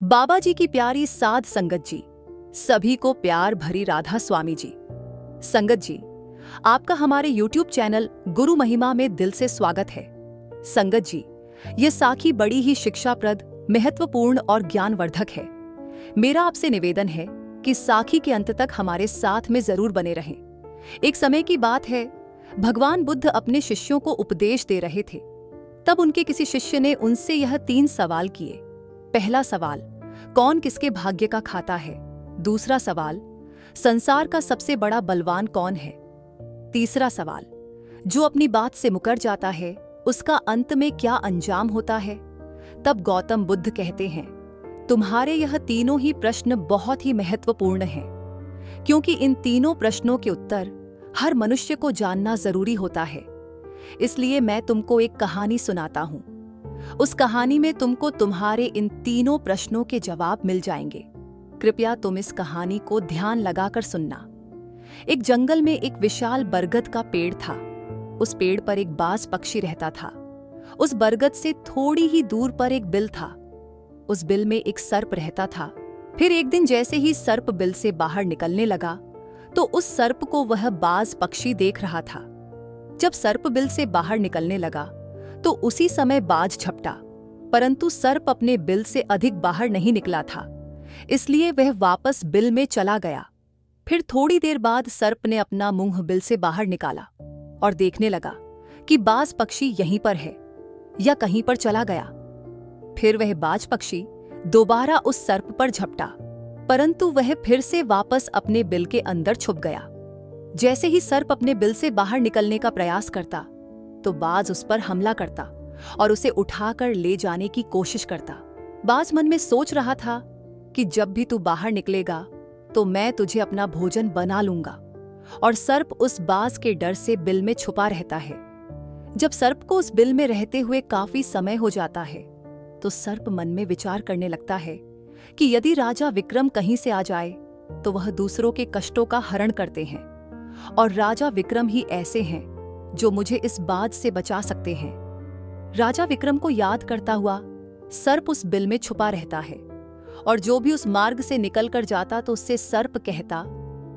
बाबा जी की प्यारी साध संगत जी, सभी को प्यार भरी राधा स्वामी जी। संगत जी, आपका हमारे YouTube चैनल गुरु महिमा में दिल से स्वागत है। संगत जी, ये साखी बड़ी ही शिक्षाप्रद, महत्वपूर्ण और ज्ञानवर्धक है। मेरा आपसे निवेदन है कि साखी के अंत तक हमारे साथ में जरूर बने रहें। एक समय की बात है, भगवान बुद्ध अपने शिष्यों को उपदेश दे रहे थे। तब उनके किसी शिष्य ने उनसे यह 3 सवाल किए। पहला सवाल, कौन किसके भाग्य का खाता है? दूसरा सवाल, संसार का सबसे बड़ा बलवान कौन है? तीसरा सवाल, जो अपनी बात से मुकर जाता है उसका अंत में क्या अंजाम होता है? तब गौतम बुद्ध कहते हैं, तुम्हारे यह तीनों ही प्रश्न बहुत ही महत्वपूर्ण हैं, क्योंकि इन तीनों प्रश्नों के उत्तर हर मनुष्य को जानना जरूरी होता है। इसलिए मैं तुमको एक कहानी सुनाता हूं। उस कहानी में तुमको तुम्हारे इन तीनों प्रश्नों के जवाब मिल जाएंगे। कृपया तुम इस कहानी को ध्यान लगाकर सुनना। एक जंगल में एक विशाल बरगद का पेड़ था। उस पेड़ पर एक बाज पक्षी रहता था। उस बरगद से थोड़ी ही दूर पर एक बिल था। उस बिल में एक सर्प रहता था। फिर एक दिन जैसे ही सर्प बिल से बाहर निकलने लगा तो उस सर्प को वह बाज पक्षी देख रहा था। जब सर्प बिल से बाहर निकलने लगा तो उसी समय बाज झपटा, परंतु सर्प अपने बिल से अधिक बाहर नहीं निकला था, इसलिए वह वापस बिल में चला गया। फिर थोड़ी देर बाद सर्प ने अपना मुंह बिल से बाहर निकाला और देखने लगा कि बाज पक्षी यहीं पर है या कहीं पर चला गया। फिर वह बाज पक्षी दोबारा उस सर्प पर झपटा, परंतु वह फिर से वापस अपने बिल के अंदर छुप गया। जैसे ही सर्प अपने बिल से बाहर निकलने का प्रयास करता तो बाज उस पर हमला करता और उसे उठाकर ले जाने की कोशिश करता। बाज मन में सोच रहा था कि जब भी तू बाहर निकलेगा तो मैं तुझे अपना भोजन बना लूंगा। और सर्प उस बाज के डर से बिल में छुपा रहता है। जब सर्प को उस बिल में रहते हुए काफी समय हो जाता है तो सर्प मन में विचार करने लगता है कि यदि राजा विक्रम कहीं से आ जाए तो वह दूसरों के कष्टों का हरण करते हैं, और राजा विक्रम ही ऐसे हैं जो मुझे इस बाज से बचा सकते हैं। राजा विक्रम को याद करता हुआ सर्प उस बिल में छुपा रहता है, और जो भी उस मार्ग से निकल कर जाता तो उससे सर्प कहता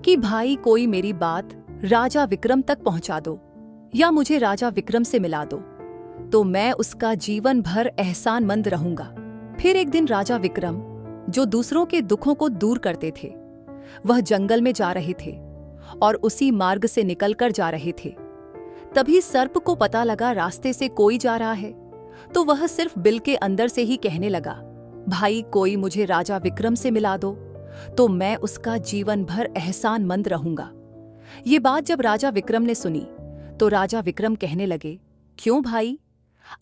कि भाई कोई मेरी बात राजा विक्रम तक पहुंचा दो या मुझे राजा विक्रम से मिला दो, तो मैं उसका जीवन भर एहसानमंद रहूंगा। फिर एक दिन राजा विक्रम, जो दूसरों के दुखों को दूर करते थे, वह जंगल में जा रहे थे और उसी मार्ग से निकल कर जा रहे थे। तभी सर्प को पता लगा रास्ते से कोई जा रहा है, तो वह सिर्फ बिल के अंदर से ही कहने लगा, भाई कोई मुझे राजा विक्रम से मिला दो तो मैं उसका जीवन भर एहसानमंद रहूंगा। ये बात जब राजा विक्रम ने सुनी तो राजा विक्रम कहने लगे, क्यों भाई,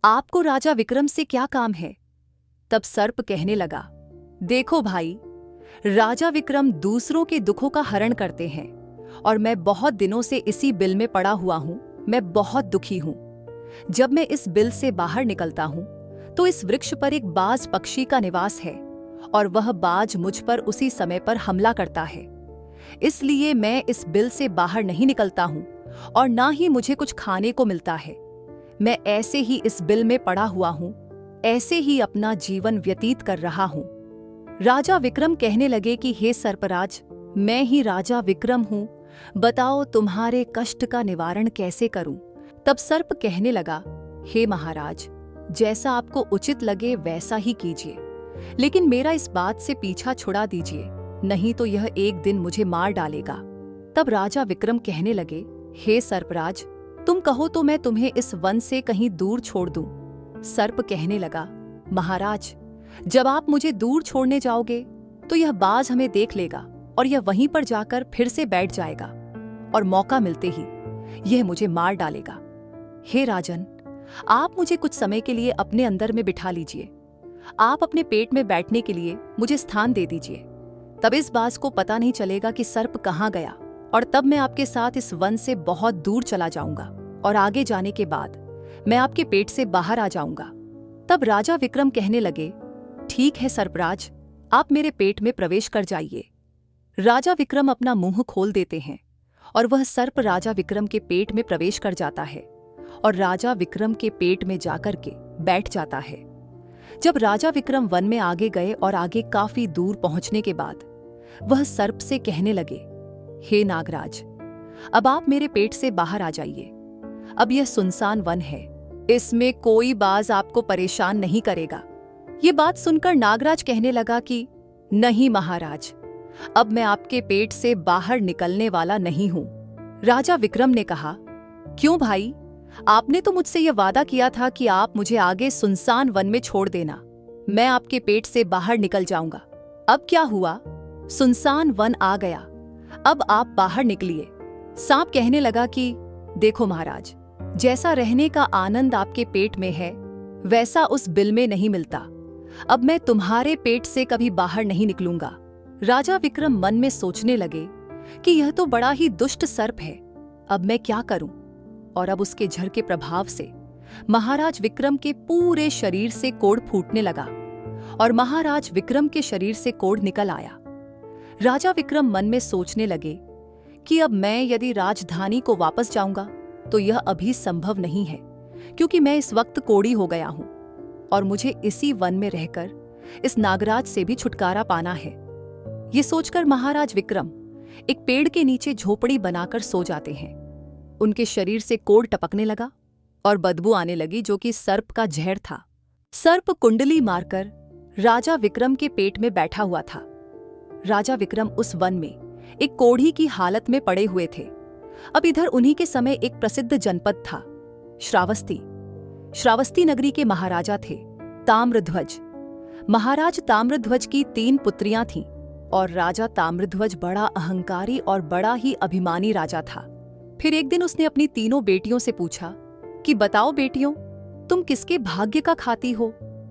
आपको राजा विक्रम से क्या काम है? तब सर्प कहने लगा, देखो भाई, राजा विक्रम दूसरों के दुखों का हरण करते हैं और मैं बहुत दिनों से इसी बिल में पड़ा हुआ हूं। मैं बहुत दुखी हूं। जब मैं इस बिल से बाहर निकलता हूं तो इस वृक्ष पर एक बाज पक्षी का निवास है और वह बाज मुझ पर उसी समय पर हमला करता है। इसलिए मैं इस बिल से बाहर नहीं निकलता हूं और ना ही मुझे कुछ खाने को मिलता है। मैं ऐसे ही इस बिल में पड़ा हुआ हूं, ऐसे ही अपना जीवन व्यतीत कर रहा हूं। राजा विक्रम कहने लगे कि हे सर्पराज, मैं ही राजा विक्रम हूं, बताओ तुम्हारे कष्ट का निवारण कैसे करूं? तब सर्प कहने लगा, हे महाराज, जैसा आपको उचित लगे वैसा ही कीजिए, लेकिन मेरा इस बात से पीछा छुड़ा दीजिए, नहीं तो यह एक दिन मुझे मार डालेगा। तब राजा विक्रम कहने लगे, हे सर्पराज, तुम कहो तो मैं तुम्हें इस वन से कहीं दूर छोड़ दूं। सर्प कहने लगा, महाराज, जब आप मुझे दूर छोड़ने जाओगे तो यह बाज हमें देख लेगा और यह वहीं पर जाकर फिर से बैठ जाएगा और मौका मिलते ही यह मुझे मार डालेगा। हे राजन, आप मुझे कुछ समय के लिए अपने अंदर में बिठा लीजिए। आप अपने पेट में बैठने के लिए मुझे स्थान दे दीजिए। तब इस बाज को पता नहीं चलेगा कि सर्प कहाँ गया, और तब मैं आपके साथ इस वन से बहुत दूर चला जाऊंगा और आगे जाने के बाद मैं आपके पेट से बाहर आ जाऊंगा। तब राजा विक्रम कहने लगे, ठीक है सर्पराज, आप मेरे पेट में प्रवेश कर जाइए। राजा विक्रम अपना मुंह खोल देते हैं और वह सर्प राजा विक्रम के पेट में प्रवेश कर जाता है और राजा विक्रम के पेट में जाकर के बैठ जाता है। जब राजा विक्रम वन में आगे गए और आगे काफी दूर पहुंचने के बाद वह सर्प से कहने लगे, हे नागराज, अब आप मेरे पेट से बाहर आ जाइए। अब यह सुनसान वन है, इसमें कोई बाज आपको परेशान नहीं करेगा। ये बात सुनकर नागराज कहने लगा कि नहीं महाराज, अब मैं आपके पेट से बाहर निकलने वाला नहीं हूं। राजा विक्रम ने कहा, क्यों भाई, आपने तो मुझसे यह वादा किया था कि आप मुझे आगे सुनसान वन में छोड़ देना, मैं आपके पेट से बाहर निकल जाऊंगा। अब क्या हुआ? सुनसान वन आ गया, अब आप बाहर निकलिए। सांप कहने लगा कि देखो महाराज, जैसा रहने का आनंद आपके पेट में है वैसा उस बिल में नहीं मिलता। अब मैं तुम्हारे पेट से कभी बाहर नहीं निकलूंगा। राजा विक्रम मन में सोचने लगे कि यह तो बड़ा ही दुष्ट सर्प है, अब मैं क्या करूं? और अब उसके झर के प्रभाव से महाराज विक्रम के पूरे शरीर से कोढ़ फूटने लगा और महाराज विक्रम के शरीर से कोढ़ निकल आया। राजा विक्रम मन में सोचने लगे कि अब मैं यदि राजधानी को वापस जाऊंगा तो यह अभी संभव नहीं है, क्योंकि मैं इस वक्त कोढ़ी हो गया हूं और मुझे इसी वन में रहकर इस नागराज से भी छुटकारा पाना है। ये सोचकर महाराज विक्रम एक पेड़ के नीचे झोपड़ी बनाकर सो जाते हैं। उनके शरीर से कोढ़ टपकने लगा और बदबू आने लगी, जो कि सर्प का जहर था। सर्प कुंडली मारकर राजा विक्रम के पेट में बैठा हुआ था। राजा विक्रम उस वन में एक कोढ़ी की हालत में पड़े हुए थे। अब इधर उन्हीं के समय एक प्रसिद्ध जनपद था, श्रावस्ती। श्रावस्ती नगरी के महाराजा थे ताम्रध्वज। महाराज ताम्रध्वज की 3 पुत्रियां थीं और राजा ताम्रध्वज बड़ा अहंकारी और बड़ा ही अभिमानी राजा था। फिर एक दिन उसने अपनी 3 बेटियों से पूछा कि बताओ बेटियों, तुम किसके भाग्य का खाती हो?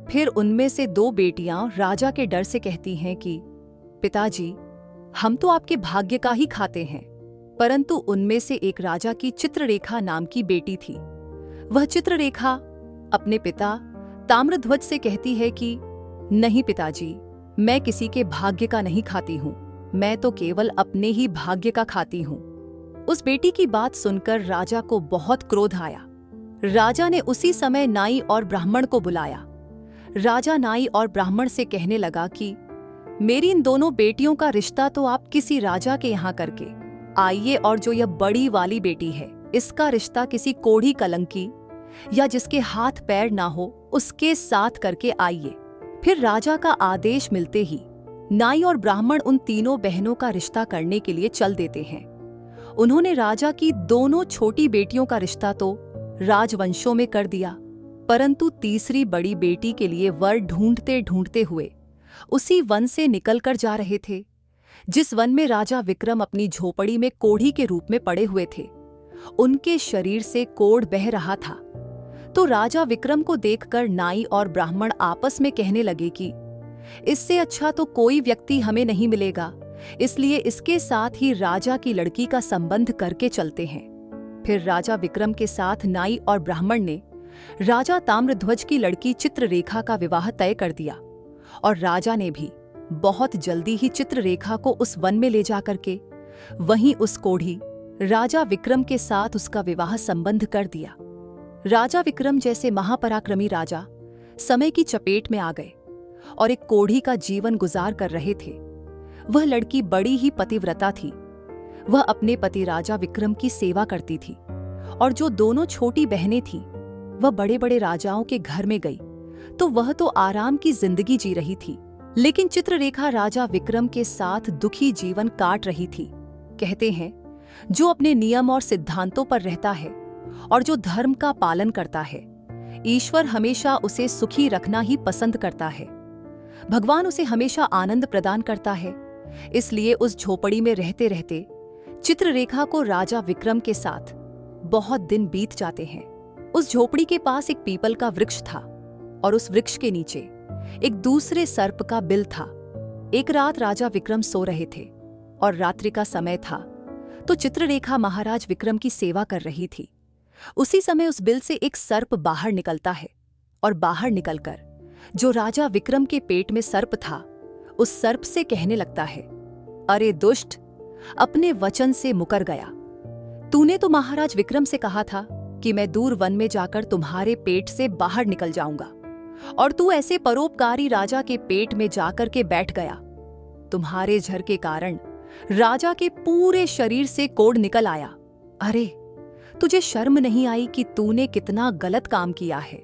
फिर उनमें से 2 बेटियां राजा के डर से कहती हैं कि पिताजी, हम तो आपके भाग्य का ही खाते हैं। परंतु उनमें से एक राजा की चित्ररेखा नाम की बेटी थी। वह चित्ररेखा अपने पिता ताम्रध्वज से कहती है कि नहीं पिताजी, मैं किसी के भाग्य का नहीं खाती हूं, मैं तो केवल अपने ही भाग्य का खाती हूं। उस बेटी की बात सुनकर राजा को बहुत क्रोध आया। राजा ने उसी समय नाई और ब्राह्मण को बुलाया। राजा नाई और ब्राह्मण से कहने लगा कि मेरी इन दोनों बेटियों का रिश्ता तो आप किसी राजा के यहाँ करके आइए, और जो यह बड़ी वाली बेटी है इसका रिश्ता किसी कोढ़ी कलंकी या जिसके हाथ पैर ना हो उसके साथ करके आइए। फिर राजा का आदेश मिलते ही नाई और ब्राह्मण उन तीनों बहनों का रिश्ता करने के लिए चल देते हैं। उन्होंने राजा की दोनों छोटी बेटियों का रिश्ता तो राजवंशों में कर दिया, परंतु तीसरी बड़ी बेटी के लिए वर ढूंढते ढूंढते हुए उसी वन से निकलकर जा रहे थे जिस वन में राजा विक्रम अपनी झोपड़ी में कोढ़ी के रूप में पड़े हुए थे। उनके शरीर से कोढ़ बह रहा था। तो राजा विक्रम को देखकर नाई और ब्राह्मण आपस में कहने लगे कि इससे अच्छा तो कोई व्यक्ति हमें नहीं मिलेगा, इसलिए इसके साथ ही राजा की लड़की का संबंध करके चलते हैं। फिर राजा विक्रम के साथ नाई और ब्राह्मण ने राजा ताम्रध्वज की लड़की चित्ररेखा का विवाह तय कर दिया और राजा ने भी बहुत जल्दी ही चित्ररेखा को उस वन में ले जाकर के वहीं उस कोढ़ी राजा विक्रम के साथ उसका विवाह संबंध कर दिया। राजा विक्रम जैसे महापराक्रमी राजा समय की चपेट में आ गए और एक कोढ़ी का जीवन गुजार कर रहे थे। वह लड़की बड़ी ही पतिव्रता थी। वह अपने पति राजा विक्रम की सेवा करती थी और जो दोनों छोटी बहनें थीं, वह बड़े बड़े राजाओं के घर में गई तो वह तो आराम की जिंदगी जी रही थी, लेकिन चित्ररेखा राजा विक्रम के साथ दुखी जीवन काट रही थी। कहते हैं, जो अपने नियम और सिद्धांतों पर रहता है और जो धर्म का पालन करता है, ईश्वर हमेशा उसे सुखी रखना ही पसंद करता है। भगवान उसे हमेशा आनंद प्रदान करता है। इसलिए उस झोपड़ी में रहते रहते चित्ररेखा को राजा विक्रम के साथ बहुत दिन बीत जाते हैं। उस झोपड़ी के पास एक पीपल का वृक्ष था और उस वृक्ष के नीचे एक दूसरे सर्प का बिल था। एक रात राजा विक्रम सो रहे थे और रात्रि का समय था, तो चित्ररेखा महाराज विक्रम की सेवा कर रही थी। उसी समय उस बिल से एक सर्प बाहर निकलता है और बाहर निकलकर जो राजा विक्रम के पेट में सर्प था, उस सर्प से कहने लगता है, अरे दुष्ट, अपने वचन से मुकर गया। तूने तो महाराज विक्रम से कहा था कि मैं दूर वन में जाकर तुम्हारे पेट से बाहर निकल जाऊंगा, और तू ऐसे परोपकारी राजा के पेट में जाकर के बैठ गया। तुम्हारे झर के कारण राजा के पूरे शरीर से कोढ़ निकल आया। अरे, तुझे शर्म नहीं आई कि तूने कितना गलत काम किया है।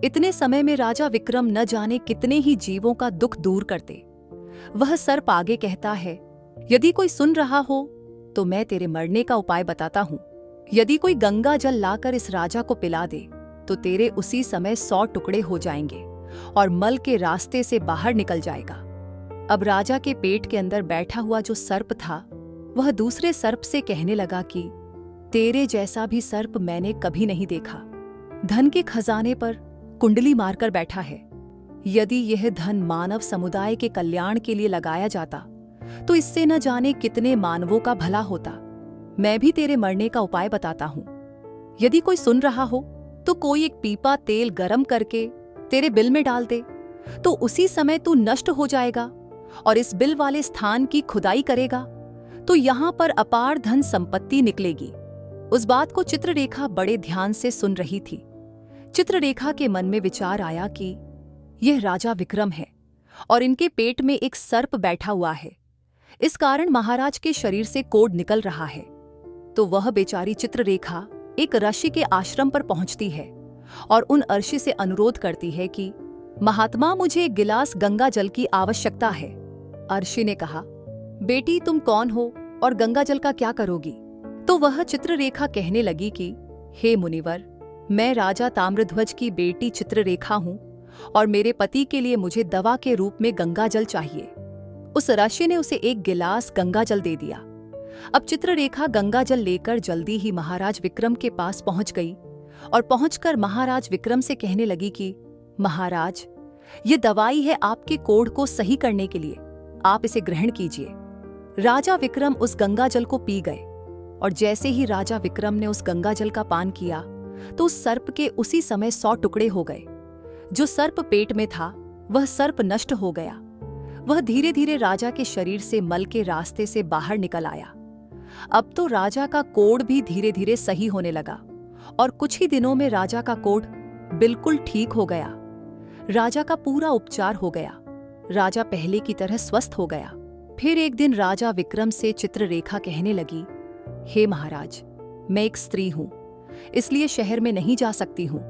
इतने समय में राजा विक्रम न जाने कितने ही जीवों का दुख दूर करते। वह सर्प आगे कहता है, यदि कोई सुन रहा हो तो मैं तेरे मरने का उपाय बताता हूं। यदि कोई गंगा जल लाकर इस राजा को पिला दे तो तेरे उसी समय 100 टुकड़े हो जाएंगे और मल के रास्ते से बाहर निकल जाएगा। अब राजा के पेट के अंदर बैठा हुआ जो सर्प था वह दूसरे सर्प से कहने लगा कि तेरे जैसा भी सर्प मैंने कभी नहीं देखा। धन के खजाने पर कुंडली मारकर बैठा है। यदि यह धन मानव समुदाय के कल्याण के लिए लगाया जाता तो इससे न जाने कितने मानवों का भला होता। मैं भी तेरे मरने का उपाय बताता हूं। यदि कोई सुन रहा हो तो कोई एक पीपा तेल गरम करके तेरे बिल में डाल दे तो उसी समय तू नष्ट हो जाएगा, और इस बिल वाले स्थान की खुदाई करेगा तो यहां पर अपार धन संपत्ति निकलेगी। उस बात को चित्ररेखा बड़े ध्यान से सुन रही थी। चित्ररेखा के मन में विचार आया कि यह राजा विक्रम है और इनके पेट में एक सर्प बैठा हुआ है, इस कारण महाराज के शरीर से कोढ़ निकल रहा है। तो वह बेचारी चित्ररेखा एक ऋषि के आश्रम पर पहुंचती है और उन ऋषि से अनुरोध करती है कि महात्मा, मुझे एक गिलास गंगा जल की आवश्यकता है। ऋषि ने कहा, बेटी तुम कौन हो और गंगा जल का क्या करोगी? तो वह चित्ररेखा कहने लगी कि हे मुनिवर, मैं राजा ताम्रध्वज की बेटी चित्ररेखा हूं और मेरे पति के लिए मुझे दवा के रूप में गंगा जल चाहिए। उस ऋषि ने उसे एक गिलास गंगा जल दे दिया। अब चित्ररेखा गंगा जल लेकर जल्दी ही महाराज विक्रम के पास पहुंच गई और पहुंचकर महाराज विक्रम से कहने लगी कि महाराज, ये दवाई है आपके कोढ़ को सही करने के लिए, आप इसे ग्रहण कीजिए। राजा विक्रम उस गंगा जल को पी गए और जैसे ही राजा विक्रम ने उस गंगा जल का पान किया तो उस सर्प के उसी समय 100 टुकड़े हो गए। जो सर्प पेट में था वह सर्प नष्ट हो गया। वह धीरे धीरे राजा के शरीर से मल के रास्ते से बाहर निकल आया। अब तो राजा का कोढ़ भी धीरे धीरे सही होने लगा और कुछ ही दिनों में राजा का कोढ़ बिल्कुल ठीक हो गया। राजा का पूरा उपचार हो गया। राजा पहले की तरह स्वस्थ हो गया। फिर एक दिन राजा विक्रम से चित्ररेखा कहने लगी, हे महाराज, मैं एक स्त्री हूं, इसलिए शहर में नहीं जा सकती हूं।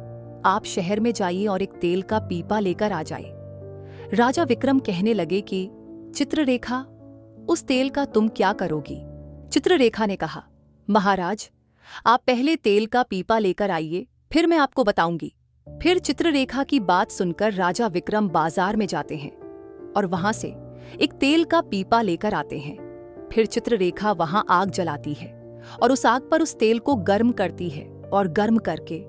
आप शहर में जाइए और एक तेल का पीपा लेकर आ जाए। राजा विक्रम कहने लगे कि चित्ररेखा, उस तेल का तुम क्या करोगी? चित्ररेखा ने कहा, महाराज, आप पहले तेल का पीपा लेकर आइए, फिर मैं आपको बताऊंगी। फिर चित्ररेखा की बात सुनकर राजा विक्रम बाजार में जाते हैं और वहां से एक तेल का पीपा लेकर आते हैं। फिर चित्ररेखा वहां आग जलाती है और उस आग पर उस तेल को गर्म करती है और गर्म करके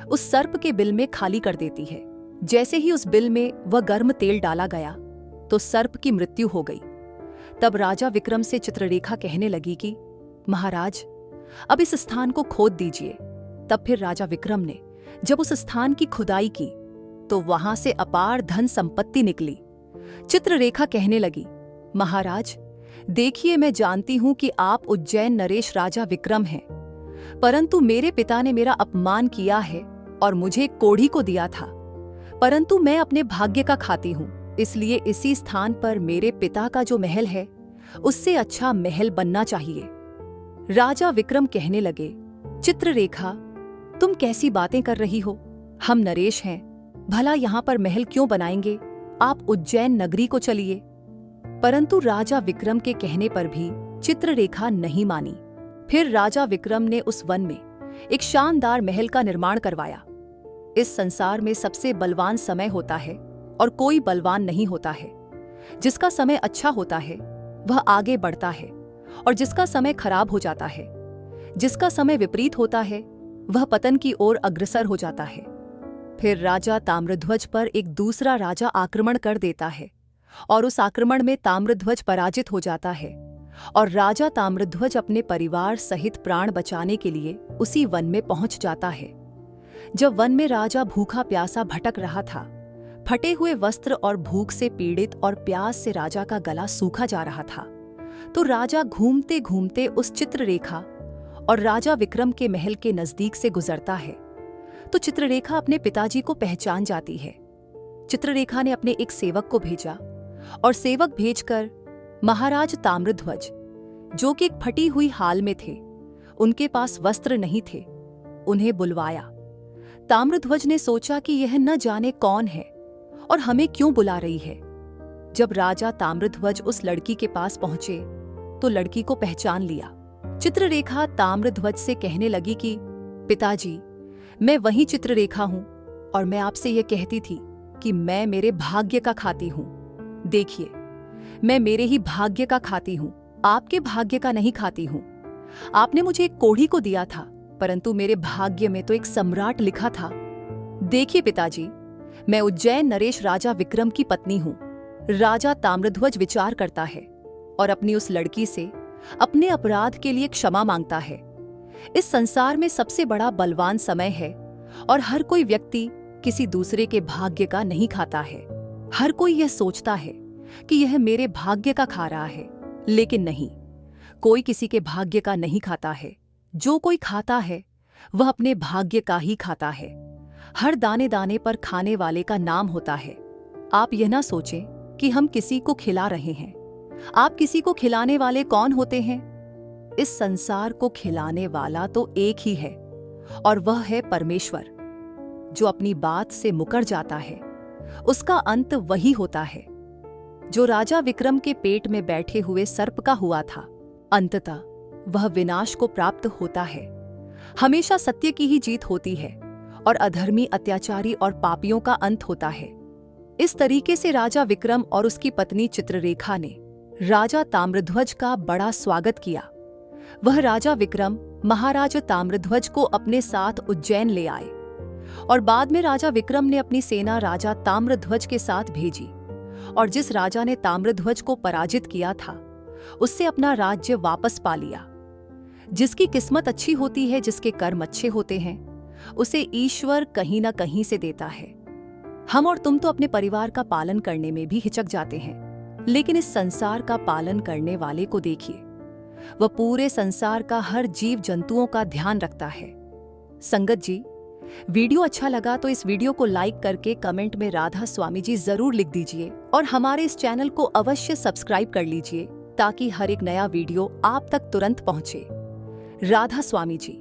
उस सर्प के बिल में खाली कर देती है। जैसे ही उस बिल में वह गर्म तेल डाला गया तो सर्प की मृत्यु हो गई। तब राजा विक्रम से चित्ररेखा कहने लगी कि महाराज, अब इस स्थान को खोद दीजिए। तब फिर राजा विक्रम ने जब उस स्थान की खुदाई की तो वहां से अपार धन संपत्ति निकली। चित्ररेखा कहने लगी, महाराज, देखिए, मैं जानती हूं कि आप उज्जैन नरेश राजा विक्रम हैं, परंतु मेरे पिता ने मेरा अपमान किया है और मुझे कोढ़ी को दिया था, परंतु मैं अपने भाग्य का खाती हूं, इसलिए इसी स्थान पर मेरे पिता का जो महल है उससे अच्छा महल बनना चाहिए। राजा विक्रम कहने लगे, चित्ररेखा, तुम कैसी बातें कर रही हो? हम नरेश हैं, भला यहां पर महल क्यों बनाएंगे? आप उज्जैन नगरी को चलिए। परंतु राजा विक्रम के कहने पर भी चित्ररेखा नहीं मानी। फिर राजा विक्रम ने उस वन में एक शानदार महल का निर्माण करवाया। इस संसार में सबसे बलवान समय होता है और कोई बलवान नहीं होता है। जिसका समय अच्छा होता है वह आगे बढ़ता है और जिसका समय खराब हो जाता है, जिसका समय विपरीत होता है, वह पतन की ओर अग्रसर हो जाता है। फिर राजा ताम्रध्वज पर एक दूसरा राजा आक्रमण कर देता है और उस आक्रमण में ताम्रध्वज पराजित हो जाता है और राजा ताम्रध्वज अपने परिवार सहित प्राण बचाने के लिए उसी वन में पहुंच जाता है। जब वन में राजा भूखा प्यासा भटक रहा था, फटे हुए वस्त्र और भूख से पीड़ित और प्यास से राजा का गला सूखा जा रहा था, तो राजा घूमते घूमते उस चित्ररेखा और राजा विक्रम के महल के नजदीक से गुजरता है। तो चित्ररेखा अपने पिताजी को पहचान जाती है चित्ररेखा ने अपने एक सेवक को भेजा और सेवक भेजकर महाराज ताम्रध्वज, जो कि एक फटी हुई हाल में थे, उनके पास वस्त्र नहीं थे, उन्हें बुलवाया। ताम्रध्वज ने सोचा कि यह न जाने कौन है और हमें क्यों बुला रही है। जब राजा ताम्रध्वज उस लड़की के पास पहुंचे तो लड़की को पहचान लिया। चित्ररेखा ताम्रध्वज से कहने लगी कि पिताजी, मैं वही चित्ररेखा हूं और मैं आपसे यह कहती थी कि मैं मेरे भाग्य का खाती हूं। देखिए, मैं मेरे ही भाग्य का खाती हूं, आपके भाग्य का नहीं खाती हूं। आपने मुझे एक कोढ़ी को दिया था, परंतु मेरे भाग्य में तो एक सम्राट लिखा था। देखिए पिताजी, मैं उज्जैन नरेश राजा विक्रम की पत्नी हूं। राजा ताम्रध्वज विचार करता है और अपनी उस लड़की से अपने अपराध के लिए क्षमा मांगता है। इस संसार में सबसे बड़ा बलवान समय है और हर कोई व्यक्ति किसी दूसरे के भाग्य का नहीं खाता है। हर कोई यह सोचता है कि यह मेरे भाग्य का खा रहा है, लेकिन नहीं, कोई किसी के भाग्य का नहीं खाता है। जो कोई खाता है वह अपने भाग्य का ही खाता है। हर दाने दाने पर खाने वाले का नाम होता है। आप यह ना सोचें कि हम किसी को खिला रहे हैं। आप किसी को खिलाने वाले कौन होते हैं? इस संसार को खिलाने वाला तो एक ही है और वह है परमेश्वर। जो अपनी बात से मुकर जाता है उसका अंत वही होता है। जो राजा विक्रम के पेट में बैठे हुए सर्प का हुआ था, अंततः वह विनाश को प्राप्त होता है। हमेशा सत्य की ही जीत होती है और अधर्मी, अत्याचारी और पापियों का अंत होता है। इस तरीके से राजा विक्रम और उसकी पत्नी चित्ररेखा ने राजा ताम्रध्वज का बड़ा स्वागत किया। वह राजा विक्रम महाराज ताम्रध्वज को अपने साथ उज्जैन ले आए और बाद में राजा विक्रम ने अपनी सेना राजा ताम्रध्वज के साथ भेजी और जिस राजा ने ताम्रध्वज को पराजित किया था उससे अपना राज्य वापस पा लिया। जिसकी किस्मत अच्छी होती है, जिसके कर्म अच्छे होते हैं, उसे ईश्वर कहीं ना कहीं से देता है। हम और तुम तो अपने परिवार का पालन करने में भी हिचक जाते हैं, लेकिन इस संसार का पालन करने वाले को देखिए, वह पूरे संसार का हर जीव जंतुओं का ध्यान रखता है। संगत जी, वीडियो अच्छा लगा तो इस वीडियो को लाइक करके कमेंट में राधा स्वामी जी जरूर लिख दीजिए और हमारे इस चैनल को अवश्य सब्सक्राइब कर लीजिए ताकि हर एक नया वीडियो आप तक तुरंत पहुंचे। राधा स्वामी जी।